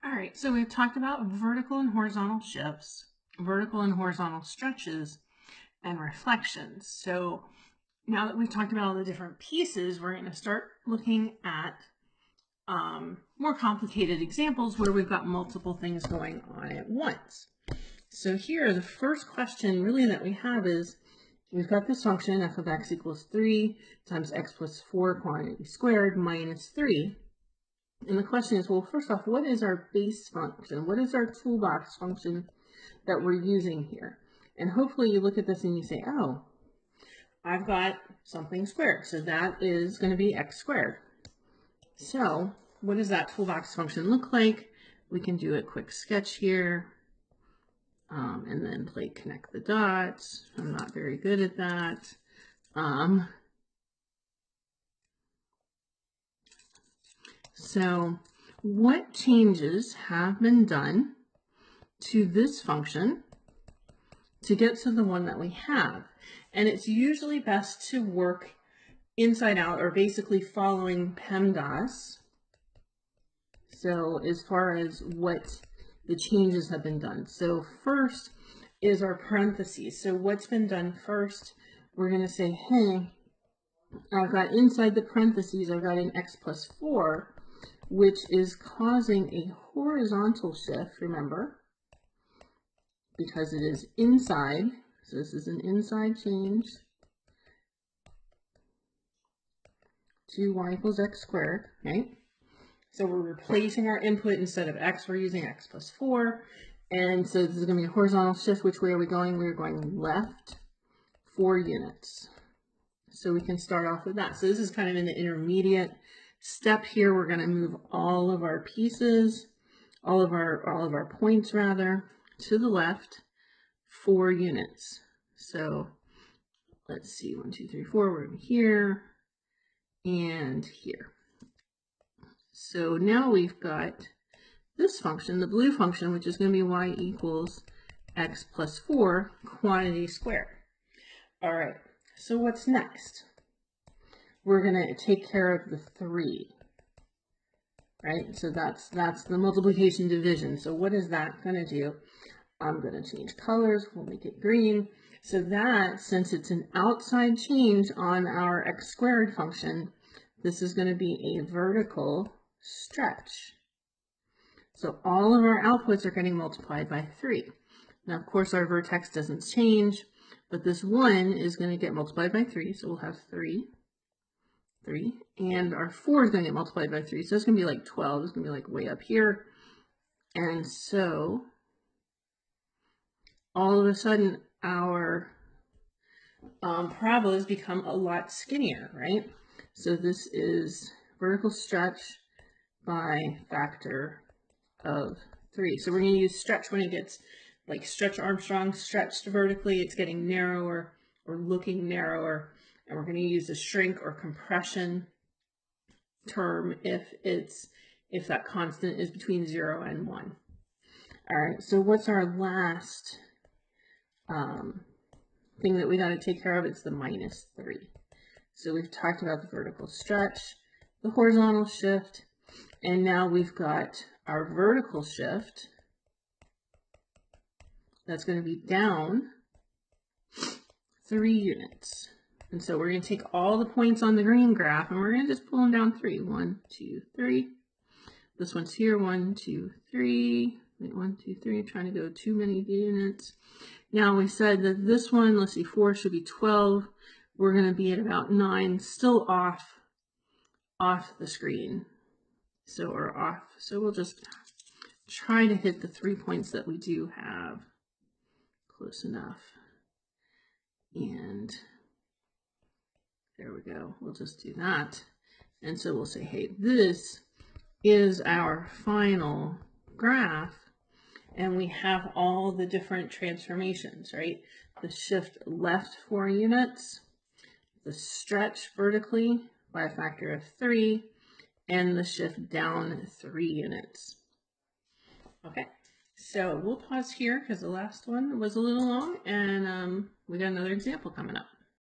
All right, so we've talked about vertical and horizontal shifts, vertical and horizontal stretches, and reflections. So now that we've talked about all the different pieces, we're going to start looking at more complicated examples where we've got multiple things going on at once. So here, the first question really that we have is, we've got this function f of x equals 3 times x plus 4 quantity squared minus 3. And the question is, well, first off, what is our base function? What is our toolbox function that we're using here? And hopefully you look at this and you say, oh, I've got something squared. So that is going to be x squared. So what does that toolbox function look like? We can do a quick sketch here and then play connect the dots. I'm not very good at that. So what changes have been done to this function to get to the one that we have? And it's usually best to work inside out, or basically following PEMDAS. So as far as what the changes have been done. So first is our parentheses. So what's been done first, we're going to say, hey, I've got inside the parentheses, I've got an x plus 4, which is causing a horizontal shift, remember, because it is inside. So this is an inside change to y equals x squared, right? So we're replacing our input. Instead of x, we're using x plus 4. And so this is going to be a horizontal shift. Which way are we going? We're going left 4 units. So we can start off with that. So this is kind of an intermediate step here. We're going to move all of our pieces, all of our points rather, to the left 4 units. So let's see, 1, 2, 3, 4. We're here and here. So now we've got this function, the blue function, which is going to be y equals x plus 4 quantity squared. All right, so what's next? We're going to take care of the 3, right? So that's the multiplication division. So what is that going to do? I'm going to change colors. We'll make it green. So that, since it's an outside change on our x squared function, this is going to be a vertical stretch. So all of our outputs are getting multiplied by 3. Now, of course, our vertex doesn't change, but this 1 is going to get multiplied by 3. So we'll have 3, and our 4 is going to get multiplied by 3. So it's going to be like 12. It's going to be like way up here. And so all of a sudden, our parabolas become a lot skinnier, right? So this is vertical stretch by factor of 3. So we're going to use stretch when it gets like Stretch Armstrong stretched vertically. It's getting narrower or looking narrower. And we're going to use a shrink or compression term if that constant is between 0 and 1. All right, so what's our last thing that we got to take care of? It's the minus 3. So we've talked about the vertical stretch, the horizontal shift, and now we've got our vertical shift. That's going to be down 3 units. And so we're going to take all the points on the green graph and we're going to just pull them down 3. 1, 2, 3. This one's here. 1, 2, 3. Wait, 1, 2, 3. I'm trying to go too many units. Now we said that this one, let's see, 4 should be 12. We're going to be at about 9, still off the screen. So we're off. So we'll just try to hit the 3 points that we do have. Close enough. And there we go. We'll just do that. And so we'll say, hey, this is our final graph. And we have all the different transformations, right? The shift left 4 units, the stretch vertically by a factor of 3, and the shift down 3 units. Okay, so we'll pause here because the last one was a little long, and we got another example coming up.